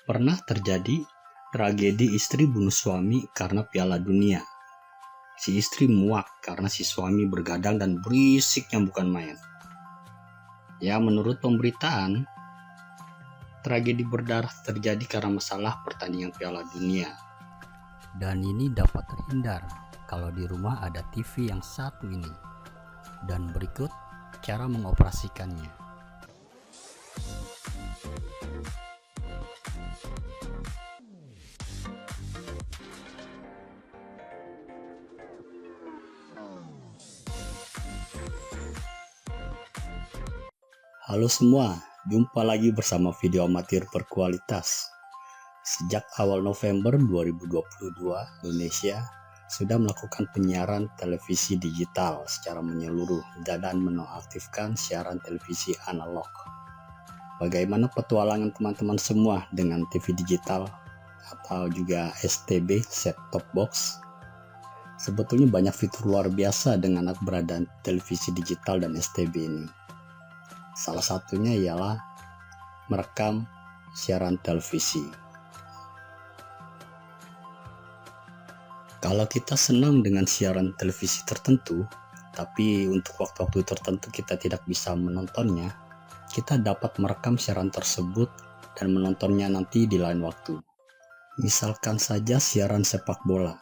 Pernah terjadi tragedi istri bunuh suami karena Piala Dunia. Si istri muak karena si suami bergadang dan berisiknya bukan main. Ya, menurut pemberitaan, tragedi berdarah terjadi karena masalah pertandingan Piala Dunia. Dan ini dapat terhindar kalau di rumah ada TV yang satu ini. Dan berikut cara mengoperasikannya. Halo semua, jumpa lagi bersama video amatir berkualitas. Sejak awal November 2022, Indonesia sudah melakukan penyiaran televisi digital secara menyeluruh dan menonaktifkan siaran televisi analog. Bagaimana petualangan teman-teman semua dengan TV digital atau juga STB, set-top box? Sebetulnya banyak fitur luar biasa dengan keberadaan televisi digital dan STB ini. Salah satunya ialah merekam siaran televisi. Kalau kita senang dengan siaran televisi tertentu, tapi untuk waktu-waktu tertentu kita tidak bisa menontonnya, kita dapat merekam siaran tersebut dan menontonnya nanti di lain waktu. Misalkan saja siaran sepak bola.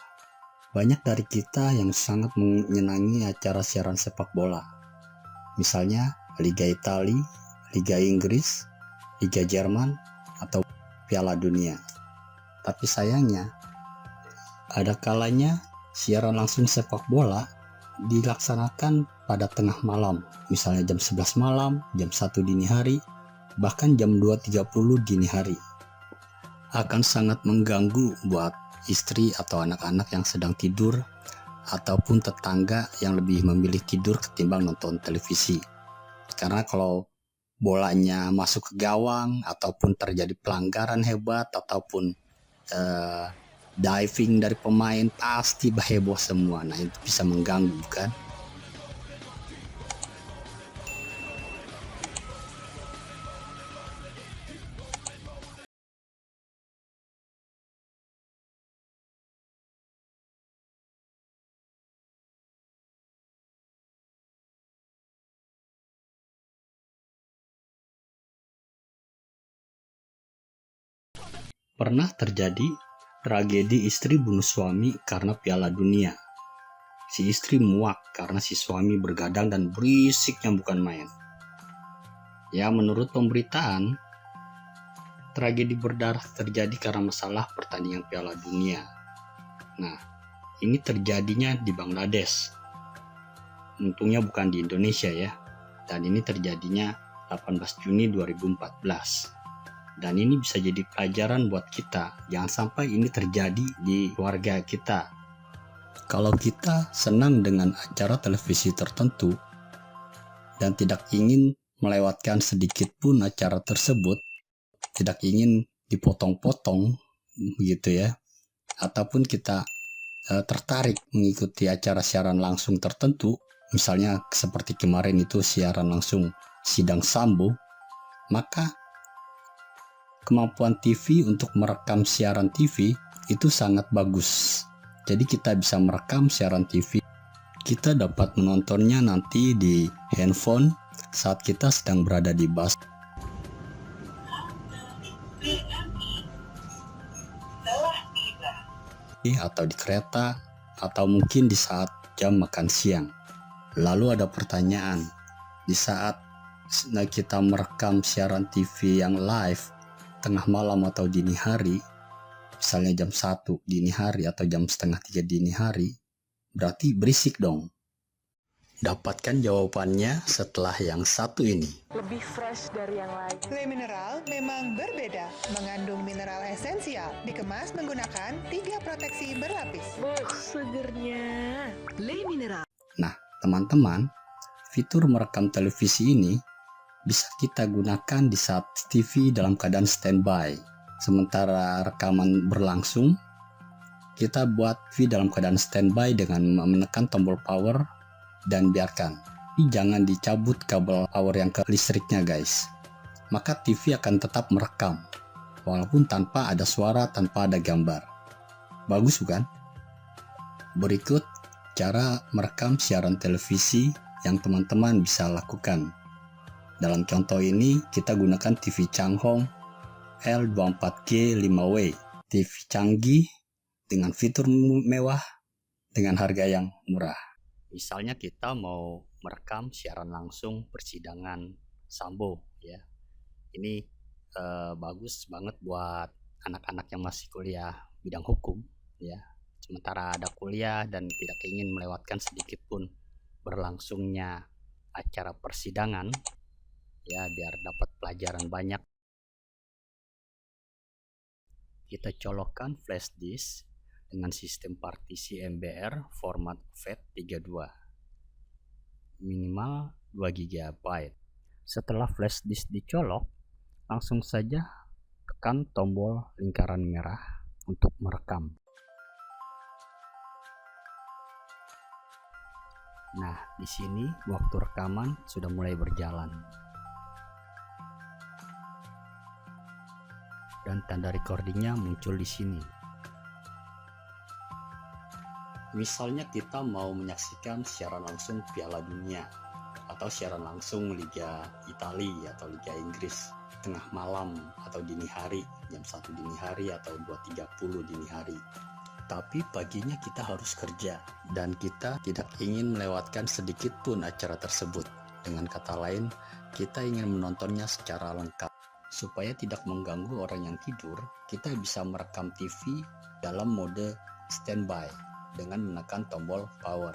Banyak dari kita yang sangat menyenangi acara siaran sepak bola. Misalnya Liga Italia, Liga Inggris, Liga Jerman, atau Piala Dunia. Tapi sayangnya, ada kalanya siaran langsung sepak bola dilaksanakan pada tengah malam, misalnya jam 11 malam, jam 1 dini hari, bahkan jam 2.30 dini hari. Akan sangat mengganggu buat istri atau anak-anak yang sedang tidur, ataupun tetangga yang lebih memilih tidur ketimbang nonton televisi. Karena kalau bolanya masuk ke gawang ataupun terjadi pelanggaran hebat ataupun diving dari pemain, pasti heboh semua. Nah, itu bisa mengganggu kan? Pernah terjadi tragedi istri bunuh suami karena Piala Dunia. Si istri muak karena si suami bergadang dan berisiknya bukan main. Ya, menurut pemberitaan, tragedi berdarah terjadi karena masalah pertandingan Piala Dunia. Nah, ini terjadinya di Bangladesh. Untungnya bukan di Indonesia ya. Dan ini terjadinya 18 Juni 2014. Dan ini bisa jadi pelajaran buat kita, jangan sampai ini terjadi di keluarga kita. Kalau kita senang dengan acara televisi tertentu dan tidak ingin melewatkan sedikit pun acara tersebut, tidak ingin dipotong-potong begitu ya, ataupun kita tertarik mengikuti acara siaran langsung tertentu, misalnya seperti kemarin itu siaran langsung sidang Sambo, maka kemampuan TV untuk merekam siaran TV itu sangat bagus. Jadi kita bisa merekam siaran TV. Kita dapat menontonnya nanti di handphone saat kita sedang berada di bus atau di kereta, atau mungkin di saat jam makan siang. Lalu ada pertanyaan, di saat kita merekam siaran TV yang live tengah malam atau dini hari, misalnya jam 1 dini hari atau jam setengah 3 dini hari, berarti berisik dong. Dapatkan jawabannya setelah yang satu ini. Lebih fresh dari yang lain. Le Mineral memang berbeda, mengandung mineral esensial, dikemas menggunakan 3 proteksi berlapis. Segernya. Le Mineral. Nah, teman-teman, fitur merekam televisi ini bisa kita gunakan di saat TV dalam keadaan standby. Sementara rekaman berlangsung, kita buat TV dalam keadaan standby dengan menekan tombol power dan biarkan. Tapi jangan dicabut kabel power yang ke listriknya guys. Maka TV akan tetap merekam. walaupun tanpa ada suara, tanpa ada gambar. Bagus bukan? Berikut cara merekam siaran televisi yang teman-teman bisa lakukan. Dalam contoh ini kita gunakan TV Changhong L24G 5W, TV canggih dengan fitur mewah dengan harga yang murah. Misalnya kita mau merekam siaran langsung persidangan Sambo ya. Ini bagus banget buat anak-anak yang masih kuliah bidang hukum ya. Sementara ada kuliah dan tidak ingin melewatkan sedikit pun berlangsungnya acara persidangan ya, biar dapat pelajaran banyak. Kita colokkan flash disk dengan sistem partisi MBR format FAT32 minimal 2 GB. Setelah flash disk dicolok, langsung saja tekan tombol lingkaran merah untuk merekam. Nah, di sini waktu rekaman sudah mulai berjalan. Dan tanda recordingnya muncul di sini. Misalnya kita mau menyaksikan siaran langsung Piala Dunia atau siaran langsung Liga Italia atau Liga Inggris tengah malam atau dini hari, jam 1 dini hari atau 2.30 dini hari. Tapi paginya kita harus kerja dan kita tidak ingin melewatkan sedikit pun acara tersebut. Dengan kata lain, kita ingin menontonnya secara lengkap. Supaya tidak mengganggu orang yang tidur, kita bisa merekam TV dalam mode standby dengan menekan tombol power.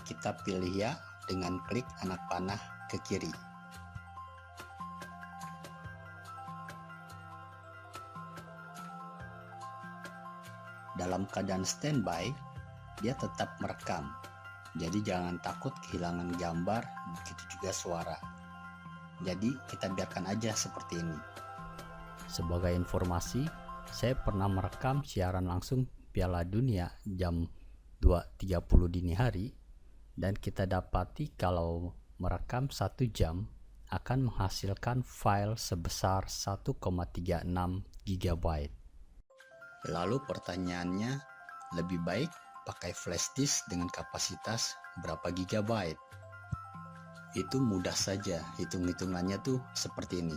Kita pilih ya dengan klik anak panah ke kiri. Dalam keadaan standby, dia tetap merekam. Jadi jangan takut kehilangan gambar, begitu juga suara. Jadi kita biarkan aja seperti ini. Sebagai informasi, saya pernah merekam siaran langsung Piala Dunia jam 2.30 dini hari, dan kita dapati kalau merekam 1 jam akan menghasilkan file sebesar 1,36 GB. Lalu pertanyaannya, lebih baik pakai flash disk dengan kapasitas berapa GB? Itu mudah saja, hitung-hitungannya tuh seperti ini.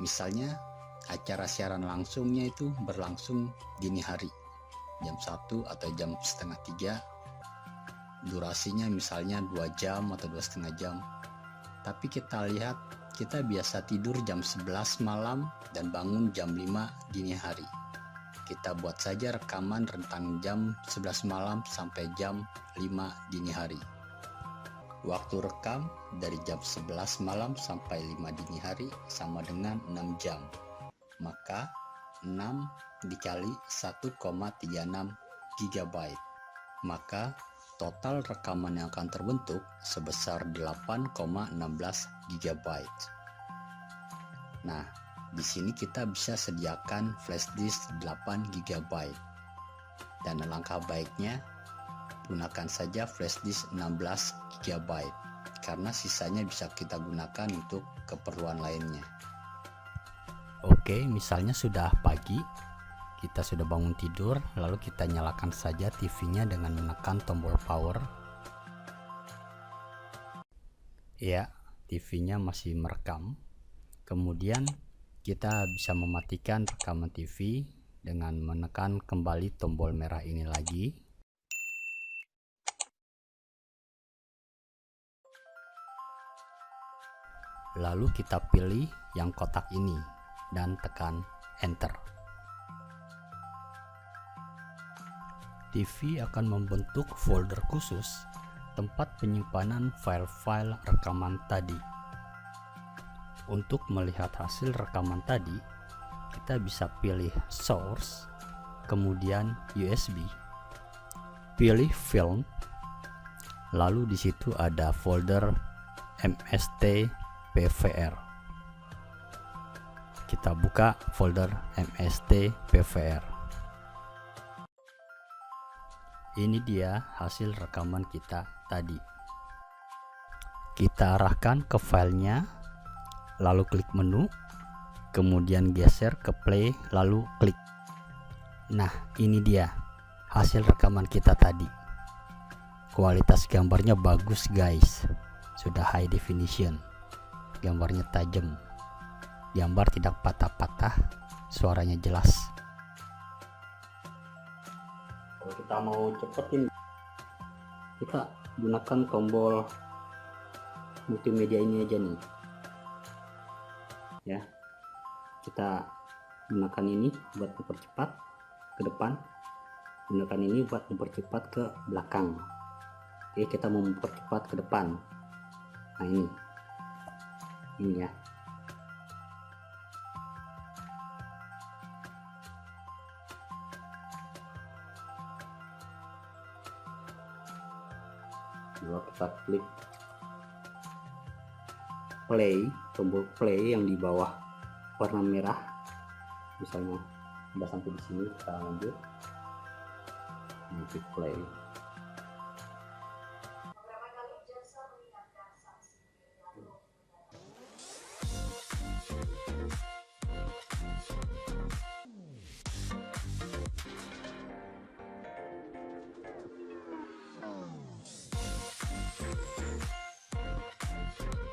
Misalnya acara siaran langsungnya itu berlangsung dini hari, jam 1 atau jam setengah 3, durasinya misalnya 2 jam atau 2,5 jam. Tapi kita lihat, kita biasa tidur jam 11 malam dan bangun jam 5 dini hari. Kita buat saja rekaman rentang jam 11 malam sampai jam 5 dini hari. Waktu rekam dari jam 11 malam sampai 5 dini hari sama dengan 6 jam. Maka 6 dikali 1,36 GB. Maka total rekaman yang akan terbentuk sebesar 8,16 GB. Nah, di sini kita bisa sediakan flash disk 8 GB. Dan alangkah baiknya gunakan saja flash disk 16 GB karena sisanya bisa kita gunakan untuk keperluan lainnya. Oke, misalnya sudah pagi, kita sudah bangun tidur, lalu kita nyalakan saja TV-nya dengan menekan tombol power. Ya, TV-nya masih merekam. Kemudian kita bisa mematikan rekaman TV dengan menekan kembali tombol merah ini lagi. Lalu kita pilih yang kotak ini dan tekan enter. TV akan membentuk folder khusus tempat penyimpanan file-file rekaman tadi. Untuk melihat hasil rekaman tadi, kita bisa pilih source, kemudian USB, pilih film, lalu di situ ada folder MST PVR. Kita buka folder MST PVR. Ini dia hasil rekaman kita tadi. Kita arahkan ke filenya, lalu klik menu, kemudian geser ke play, lalu klik. Nah, ini dia hasil rekaman kita tadi. Kualitas gambarnya bagus guys, sudah high definition, gambarnya tajam, gambar tidak patah-patah, suaranya jelas. Kalau kita mau cepetin, kita gunakan tombol multimedia ini aja nih ya. Kita gunakan ini buat mempercepat ke depan, gunakan ini buat mempercepat ke belakang. Oke, kita mau mempercepat ke depan. Nah, ini ya. Lalu kita klik play, tombol play yang di bawah warna merah, misalnya udah sampai di sini, kita lanjut, klik play.